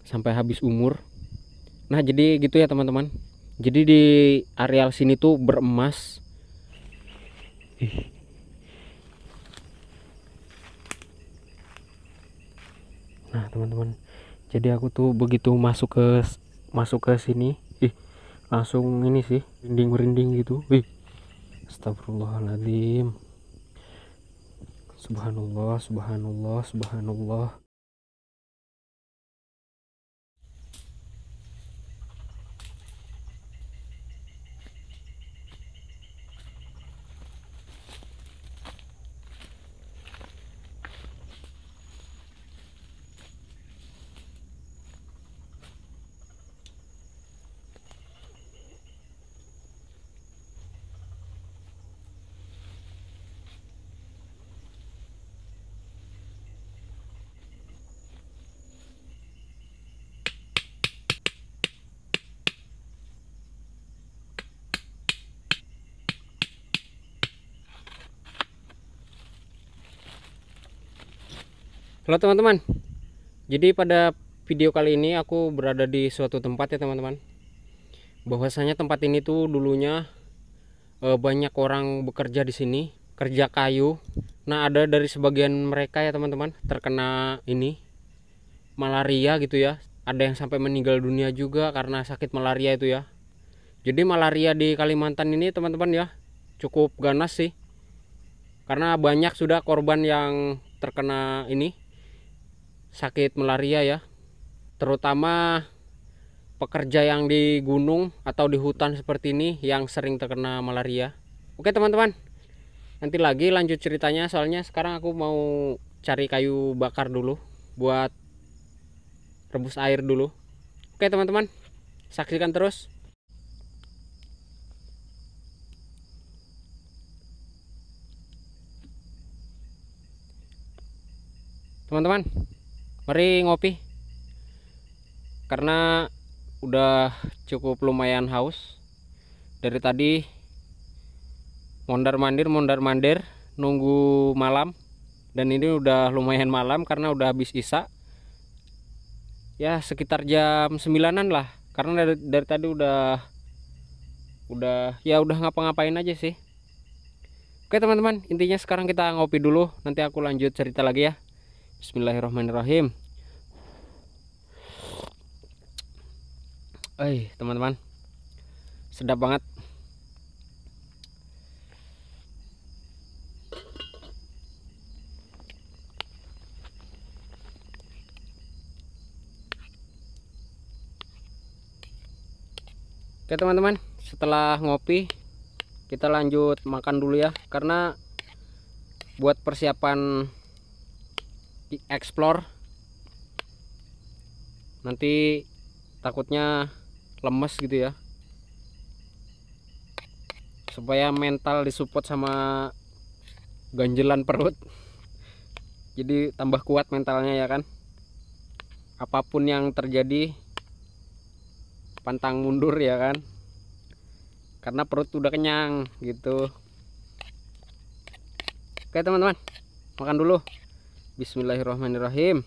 sampai habis umur. Nah jadi gitu ya teman-teman, jadi di areal sini tuh beremas. Ih. Nah teman-teman, jadi aku tuh begitu masuk ke sini, langsung ini sih merinding gitu. Astagfirullahaladzim. Subhanallah, subhanallah, subhanallah. Halo teman-teman, jadi pada video kali ini aku berada di suatu tempat ya teman-teman. Bahwasanya tempat ini tuh dulunya banyak orang bekerja di sini, kerja kayu. Nah ada dari sebagian mereka ya teman-teman terkena ini malaria gitu ya. Ada yang sampai meninggal dunia juga karena sakit malaria itu ya. Jadi malaria di Kalimantan ini teman-teman ya cukup ganas sih, karena banyak sudah korban yang terkena ini sakit malaria ya, terutama pekerja yang di gunung atau di hutan seperti ini yang sering terkena malaria. Oke teman-teman, nanti lagi lanjut ceritanya, soalnya sekarang aku mau cari kayu bakar dulu buat rebus air dulu. Oke teman-teman, saksikan terus. Teman-teman, mari ngopi karena udah cukup lumayan haus. Dari tadi mondar-mandir nunggu malam, dan ini udah lumayan malam karena udah habis isya. Ya sekitar jam 9-an lah, karena dari tadi udah ngapa-ngapain aja sih. Oke teman-teman, intinya sekarang kita ngopi dulu, nanti aku lanjut cerita lagi ya. Bismillahirrahmanirrahim. Teman-teman, sedap banget. Oke teman-teman, setelah ngopi kita lanjut makan dulu ya, karena buat persiapan explore nanti takutnya lemes gitu ya, supaya mental disupport sama ganjelan perut, jadi tambah kuat mentalnya ya kan. Apapun yang terjadi pantang mundur ya kan, karena perut udah kenyang gitu. Oke teman-teman, makan dulu. Bismillahirrahmanirrahim.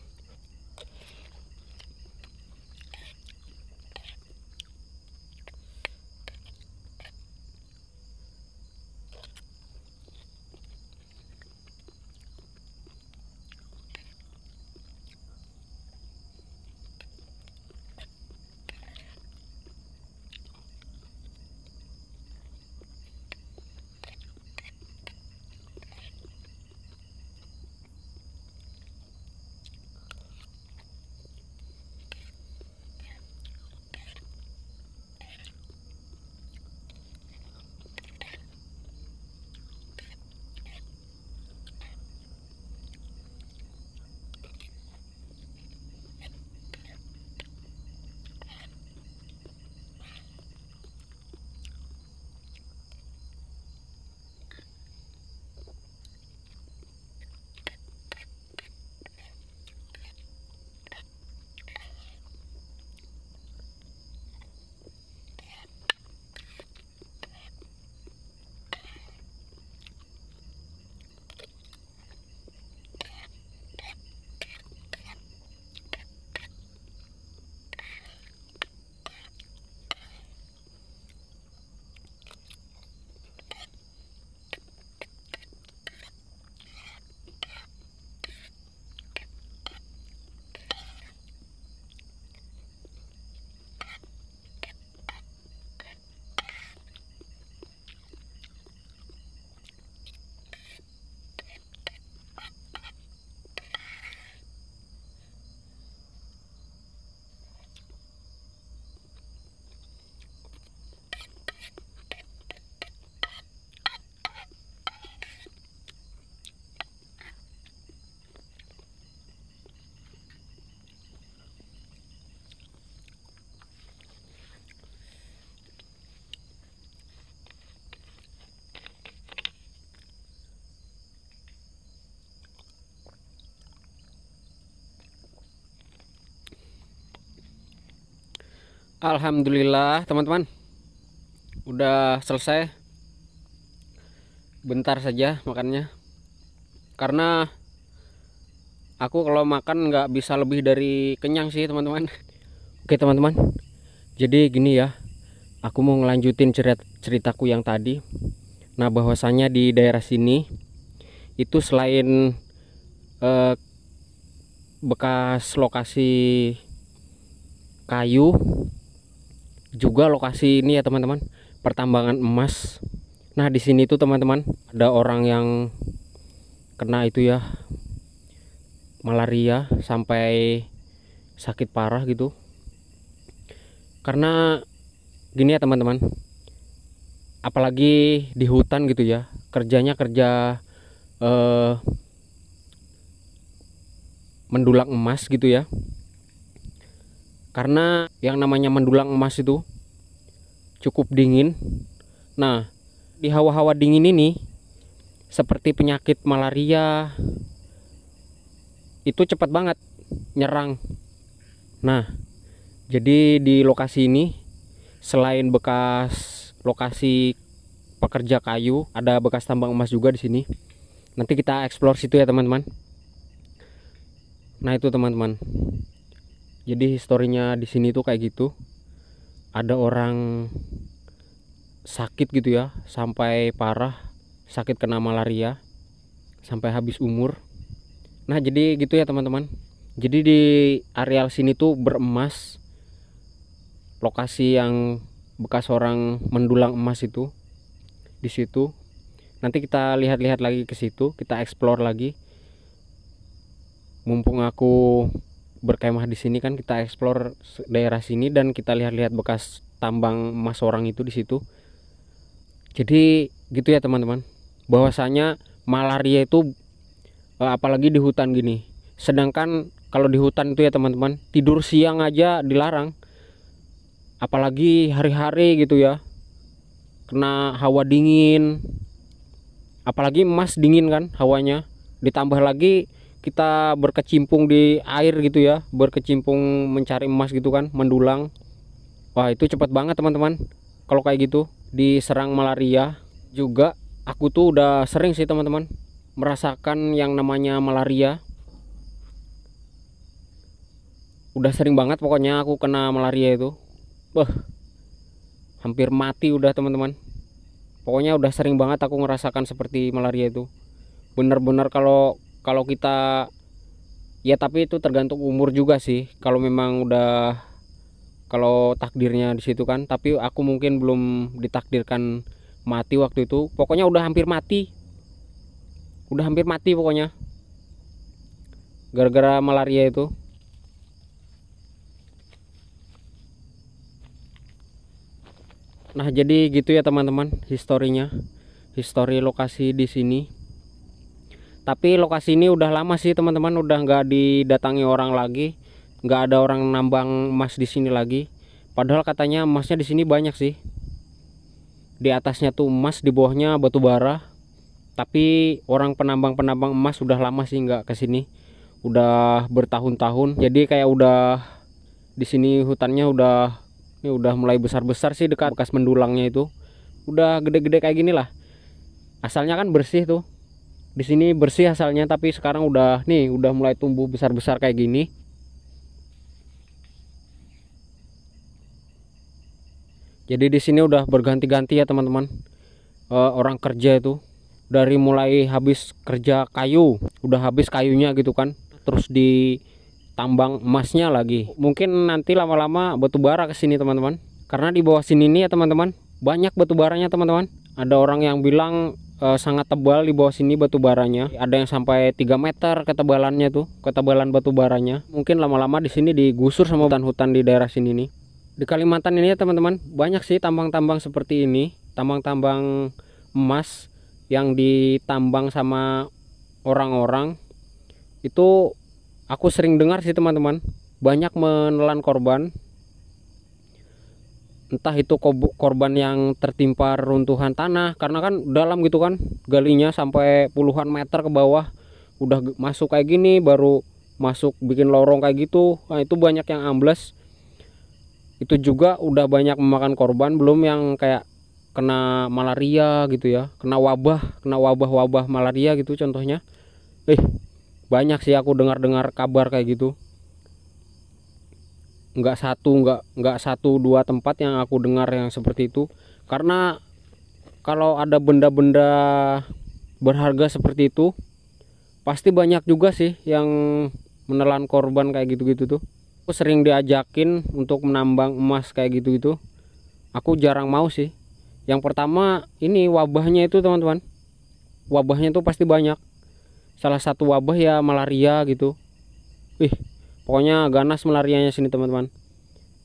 Alhamdulillah teman-teman, udah selesai. Bentar saja makannya, karena aku kalau makan nggak bisa lebih dari kenyang sih teman-teman. Oke teman-teman, jadi gini ya, aku mau ngelanjutin ceritaku yang tadi. Nah, bahwasanya di daerah sini itu selain bekas lokasi kayu, juga lokasi ini ya teman-teman, pertambangan emas. Nah, di sini tuh teman-teman ada orang yang kena itu ya, malaria sampai sakit parah gitu. Karena gini ya teman-teman, apalagi di hutan gitu ya, kerjanya kerja mendulang emas gitu ya. Karena yang namanya mendulang emas itu cukup dingin. Nah, di hawa-hawa dingin ini seperti penyakit malaria itu cepat banget nyerang. Nah, jadi di lokasi ini selain bekas lokasi pekerja kayu, ada bekas tambang emas juga di sini. Nanti kita eksplor situ ya teman-teman. Nah, itu teman-teman. Jadi historinya di sini tuh kayak gitu. Ada orang sakit gitu ya, sampai parah, sakit kena malaria, sampai habis umur. Nah, jadi gitu ya teman-teman. Jadi di areal sini tuh beremas. Lokasi yang bekas orang mendulang emas itu di situ. Nanti kita lihat-lihat lagi ke situ, kita explore lagi. Mumpung aku berkemah di sini kan, kita explore daerah sini dan kita lihat-lihat bekas tambang emas orang itu di situ. Jadi gitu ya teman-teman, bahwasanya malaria itu apalagi di hutan gini. Sedangkan kalau di hutan itu ya teman-teman, tidur siang aja dilarang, apalagi hari-hari gitu ya, kena hawa dingin, apalagi emas dingin kan hawanya, ditambah lagi kita berkecimpung di air gitu ya, berkecimpung mencari emas gitu kan, mendulang. Wah, itu cepat banget teman-teman kalau kayak gitu diserang malaria. Juga aku tuh udah sering sih teman-teman merasakan yang namanya malaria. Udah sering banget pokoknya aku kena malaria itu. Hampir mati udah teman-teman. Pokoknya udah sering banget aku ngerasakan seperti malaria itu. Bener-bener kalau kita ya, tapi itu tergantung umur juga sih. Kalau memang udah, kalau takdirnya di situ kan, tapi aku mungkin belum ditakdirkan mati waktu itu. Pokoknya udah hampir mati. Udah hampir mati pokoknya. Gara-gara malaria itu. Nah, jadi gitu ya teman-teman historinya. Histori lokasi di sini. Tapi lokasi ini udah lama sih teman-teman, udah nggak didatangi orang lagi, nggak ada orang nambang emas di sini lagi. Padahal katanya emasnya di sini banyak sih. Di atasnya tuh emas, di bawahnya batu bara. Tapi orang penambang emas udah lama sih nggak ke sini. Udah bertahun-tahun. Jadi kayak udah di sini hutannya udah mulai besar-besar sih dekat bekas mendulangnya itu. Udah gede-gede kayak gini lah. Asalnya kan bersih tuh. Di sini bersih asalnya, tapi sekarang udah mulai tumbuh besar-besar kayak gini. Jadi di sini udah berganti-ganti ya teman-teman. Orang kerja itu dari mulai habis kerja kayu, udah habis kayunya gitu kan, terus ditambang emasnya lagi. Mungkin nanti lama-lama batu bara ke sini teman-teman. Karena di bawah sini nih ya teman-teman, banyak batu baranya teman-teman. Ada orang yang bilang sangat tebal di bawah sini batu baranya. Ada yang sampai 3 meter ketebalannya tuh, ketebalan batu baranya. Mungkin lama-lama di sini digusur sama hutan-hutan di daerah sini nih. Di Kalimantan ini ya teman-teman, banyak sih tambang-tambang seperti ini, tambang-tambang emas yang ditambang sama orang-orang. Itu aku sering dengar sih teman-teman, banyak menelan korban. Entah itu korban yang tertimpa runtuhan tanah, karena kan dalam gitu kan, galinya sampai puluhan meter ke bawah. Udah masuk kayak gini, baru masuk bikin lorong kayak gitu. Nah, itu banyak yang ambles. Itu juga udah banyak memakan korban, belum yang kayak kena malaria gitu ya, kena wabah malaria gitu contohnya. Banyak sih aku dengar kabar kayak gitu. Nggak satu dua tempat yang aku dengar yang seperti itu. Karena kalau ada benda-benda berharga seperti itu, pasti banyak juga sih yang menelan korban kayak gitu-gitu tuh. Aku sering diajakin untuk menambang emas kayak gitu-gitu. Aku jarang mau sih. Yang pertama ini wabahnya itu teman-teman. Wabahnya tuh pasti banyak. Salah satu wabah ya malaria gitu. Pokoknya ganas malarianya sini teman-teman.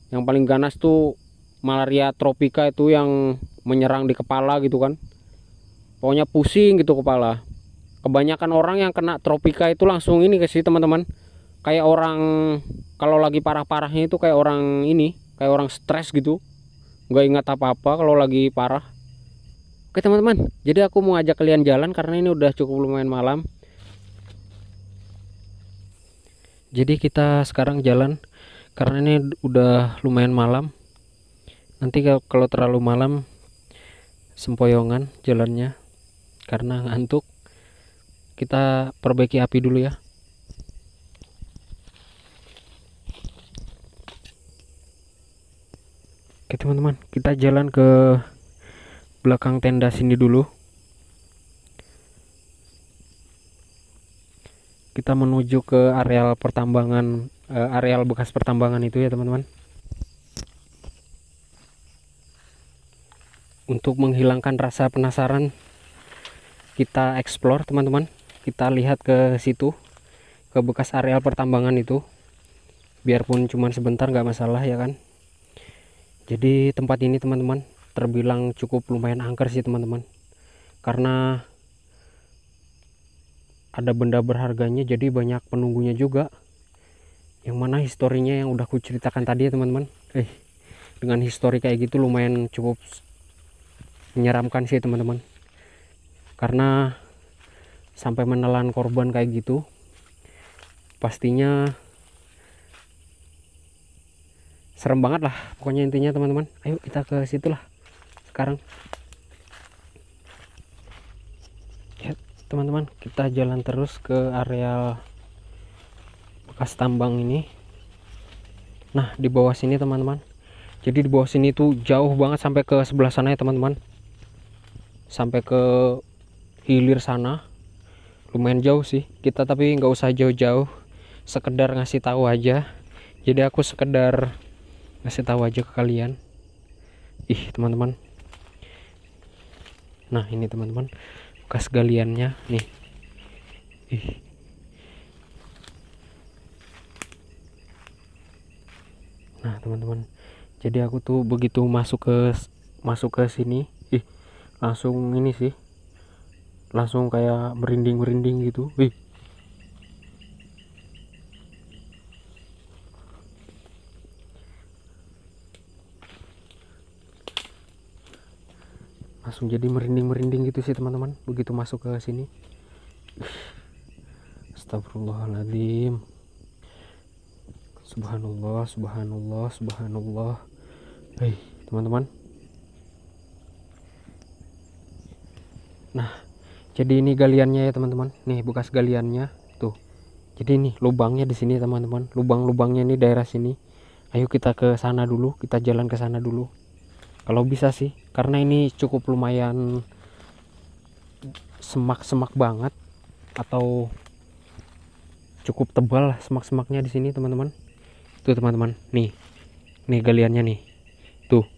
Yang paling ganas tuh malaria tropika itu yang menyerang di kepala gitu kan. Pokoknya pusing gitu kepala. Kebanyakan orang yang kena tropika itu langsung ini ke sih teman-teman. Kayak orang kalau lagi parah-parahnya itu kayak orang ini, kayak orang stres gitu. Nggak ingat apa-apa kalau lagi parah. Oke teman-teman, jadi aku mau ajak kalian jalan karena ini udah cukup lumayan malam. Jadi kita sekarang jalan karena ini udah lumayan malam. Nanti kalau terlalu malam sempoyongan jalannya karena ngantuk. Kita perbaiki api dulu ya. Oke teman-teman, kita jalan ke belakang tenda sini dulu. Kita menuju ke areal pertambangan, areal bekas pertambangan itu ya teman-teman. Untuk menghilangkan rasa penasaran, kita explore teman-teman. Kita lihat ke situ, ke bekas areal pertambangan itu. Biarpun cuma sebentar nggak masalah ya kan. Jadi tempat ini teman-teman terbilang cukup lumayan angker sih teman-teman. Karena ada benda berharganya, jadi banyak penunggunya juga. Yang mana historinya yang udah aku ceritakan tadi ya teman-teman. Dengan histori kayak gitu lumayan cukup menyeramkan sih teman-teman. Karena sampai menelan korban kayak gitu, pastinya serem banget lah. Pokoknya intinya teman-teman, ayo kita ke situ lah sekarang. Teman-teman, kita jalan terus ke area bekas tambang ini. Nah di bawah sini teman-teman, jadi di bawah sini tuh jauh banget sampai ke sebelah sana ya teman-teman, sampai ke hilir sana. Lumayan jauh sih kita, tapi nggak usah jauh-jauh, sekedar ngasih tahu aja. Jadi aku sekedar ngasih tahu aja ke kalian. Teman-teman, nah ini teman-teman bekas galiannya nih. Nah teman-teman, jadi aku tuh begitu masuk ke sini, langsung ini sih, langsung kayak merinding gitu. Langsung jadi merinding gitu sih teman-teman begitu masuk ke sini. Astagfirullahaladzim. Subhanallah, subhanallah, subhanallah. Teman-teman, nah jadi ini galiannya ya teman-teman. Nih bekas galiannya tuh. Jadi ini lubangnya di sini teman-teman. Lubang-lubangnya ini daerah sini. Ayo kita ke sana dulu, kita jalan ke sana dulu kalau bisa sih, karena ini cukup lumayan semak-semak banget, atau cukup tebal lah semak-semaknya di sini teman-teman. Tuh teman-teman, nih galiannya nih, tuh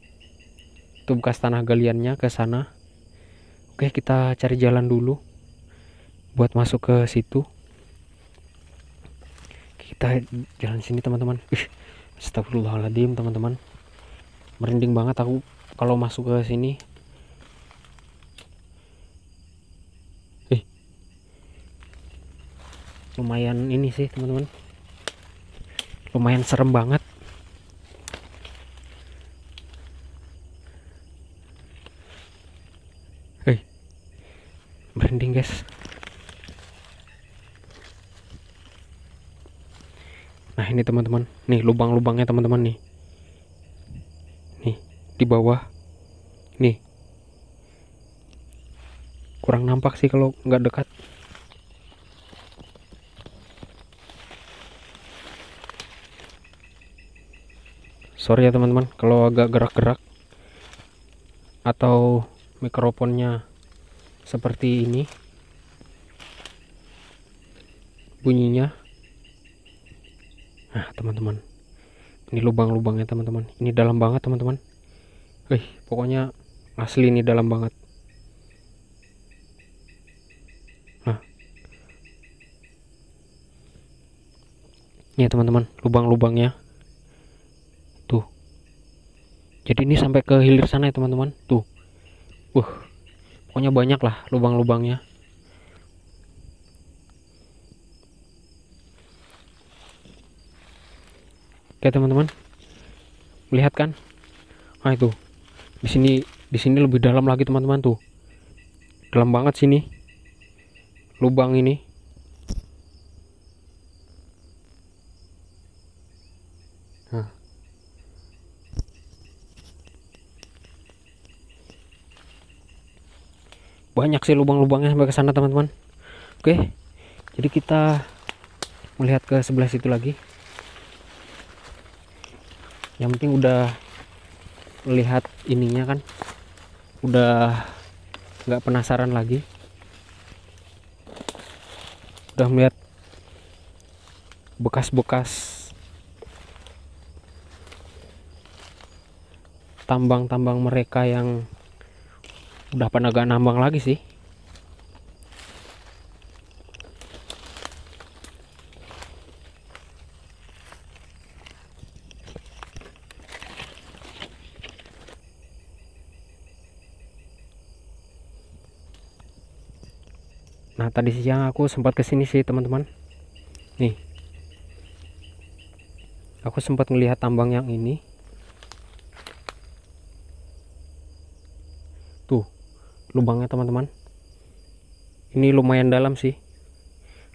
bekas tanah galiannya ke sana. Oke, kita cari jalan dulu buat masuk ke situ. Kita jalan sini teman-teman. Astagfirullahaladzim teman-teman, merinding banget aku kalau masuk ke sini. Lumayan ini sih teman-teman, lumayan serem banget. Merinding guys. Nah ini teman-teman, nih lubang-lubangnya teman-teman nih. di bawah. Nih, kurang nampak sih kalau nggak dekat. Sorry ya teman-teman kalau agak gerak-gerak atau mikrofonnya seperti ini bunyinya. Nah teman-teman, ini lubang-lubangnya teman-teman, ini dalam banget teman-teman. Pokoknya asli ini dalam banget. Nah, ini teman-teman lubang-lubangnya tuh. Jadi ini sampai ke hilir sana ya teman-teman. Tuh, pokoknya banyak lah lubang-lubangnya. Oke teman-teman, lihat kan? Nah itu, di sini lebih dalam lagi teman-teman tuh. Dalam banget sini, lubang ini. Nah, banyak sih lubang-lubangnya sampai ke sana teman-teman. Oke, jadi kita melihat ke sebelah situ lagi. Yang penting udah melihat ininya kan, udah nggak penasaran lagi, udah melihat bekas-bekas tambang-tambang mereka yang udah pada gak nambang lagi sih. Nah tadi siang aku sempat kesini sih teman-teman. Nih, aku sempat ngelihat tambang yang ini. Tuh, lubangnya teman-teman. Ini lumayan dalam sih,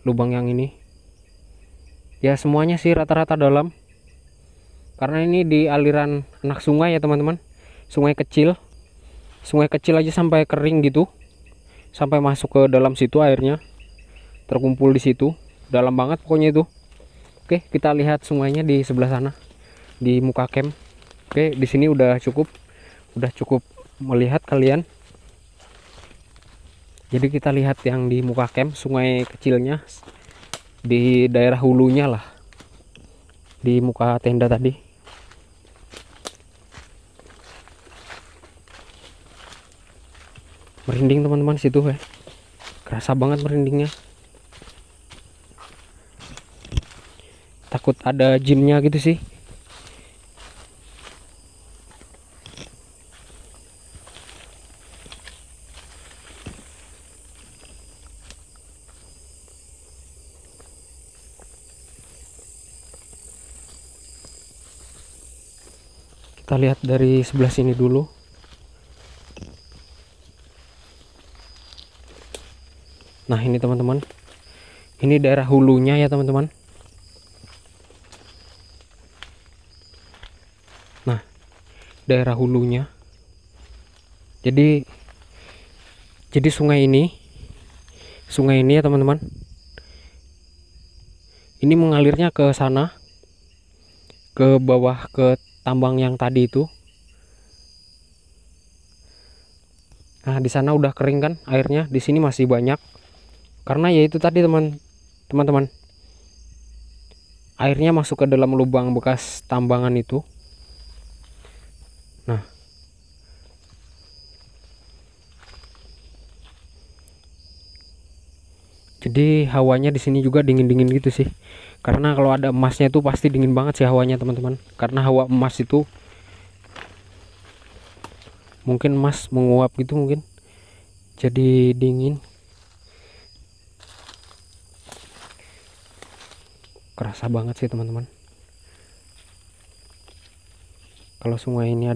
lubang yang ini. Ya semuanya sih rata-rata dalam. Karena ini di aliran anak sungai ya teman-teman. Sungai kecil. Sungai kecil aja sampai kering gitu. Sampai masuk ke dalam situ airnya. Terkumpul di situ. Dalam banget pokoknya itu. Oke, kita lihat sungainya di sebelah sana. Di muka camp. Oke, di sini udah cukup melihat kalian. Jadi kita lihat yang di muka camp, sungai kecilnya di daerah hulunya lah, di muka tenda tadi. Merinding teman-teman situ ya, kerasa banget merindingnya. Takut ada jinnya gitu sih. Kita lihat dari sebelah sini dulu. Nah ini teman-teman, ini daerah hulunya ya teman-teman. Nah daerah hulunya. Jadi sungai ini ya teman-teman, ini mengalirnya ke sana, ke bawah, ke tambang yang tadi itu. Nah di sana udah kering kan airnya, di sini masih banyak. Karena ya itu tadi teman-teman, airnya masuk ke dalam lubang bekas tambangan itu. Nah, jadi hawanya di sini juga dingin-dingin gitu sih. Karena kalau ada emasnya itu pasti dingin banget sih hawanya teman-teman. Karena hawa emas itu mungkin emas menguap gitu mungkin. Jadi dingin. Kerasa banget sih teman-teman. Kalau sungai ini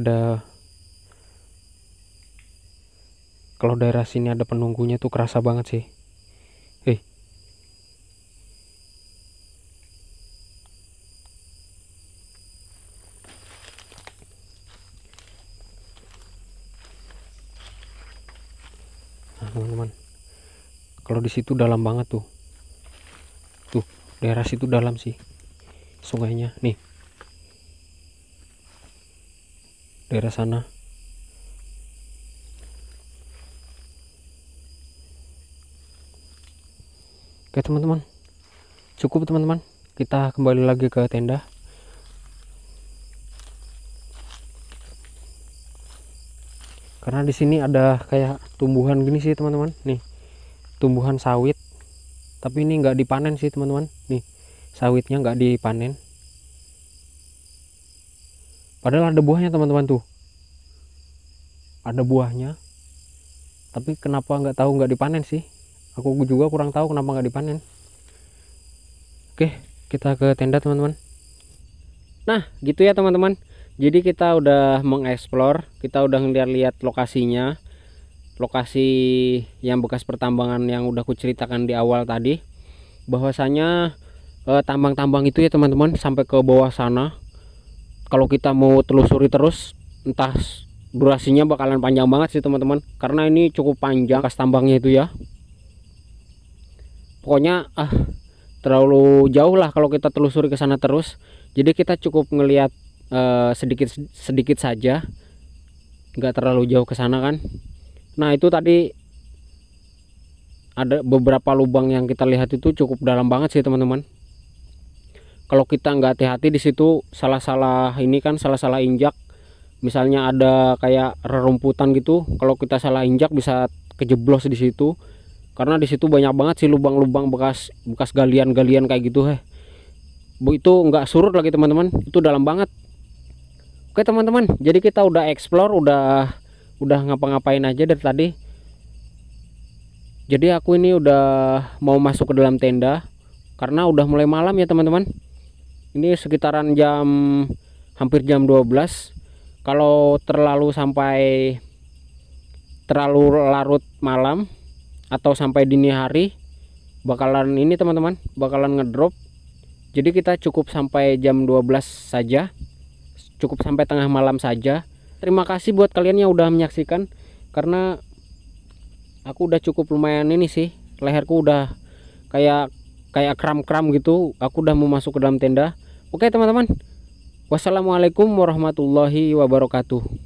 kalau daerah sini ada penunggunya tuh kerasa banget sih. Nah teman-teman, kalau di situ dalam banget tuh, daerah situ dalam sih sungainya nih, daerah sana. Oke teman-teman, cukup teman-teman, kita kembali lagi ke tenda. Karena di sini ada kayak tumbuhan gini sih teman-teman, nih tumbuhan sawit, tapi ini nggak dipanen sih teman-teman. Nih sawitnya nggak dipanen, padahal ada buahnya teman-teman tuh, ada buahnya, tapi kenapa nggak tahu nggak dipanen sih. Aku juga kurang tahu kenapa nggak dipanen. Oke, kita ke tenda teman-teman. Nah gitu ya teman-teman, jadi kita udah mengeksplor, kita udah ngeliat-liat lokasinya, lokasi yang bekas pertambangan yang udah aku ceritakan di awal tadi. Bahwasanya tambang-tambang itu ya teman-teman sampai ke bawah sana. Kalau kita mau telusuri terus, entah durasinya bakalan panjang banget sih teman-teman, karena ini cukup panjang bekas tambangnya itu ya. Pokoknya terlalu jauh lah kalau kita telusuri ke sana terus. Jadi kita cukup ngelihat sedikit saja, nggak terlalu jauh ke sana kan. Nah itu tadi ada beberapa lubang yang kita lihat itu cukup dalam banget sih teman-teman. Kalau kita nggak hati-hati di situ, salah-salah injak, misalnya ada kayak rerumputan gitu, kalau kita salah injak bisa kejeblos di situ. Karena di situ banyak banget sih lubang-lubang bekas galian-galian kayak gitu itu nggak surut lagi teman-teman, itu dalam banget. Oke teman-teman, jadi kita udah explore, udah ngapa-ngapain aja dari tadi. Jadi aku ini udah mau masuk ke dalam tenda karena udah mulai malam ya teman-teman. Ini sekitaran hampir jam 12. Kalau terlalu larut malam atau sampai dini hari bakalan ini teman-teman, bakalan ngedrop. Jadi kita cukup sampai jam 12 saja, cukup sampai tengah malam saja. Terima kasih buat kalian yang udah menyaksikan, karena aku udah cukup lumayan ini sih, leherku udah kayak kram-kram gitu. Aku udah mau masuk ke dalam tenda. Oke teman-teman, wassalamualaikum warahmatullahi wabarakatuh.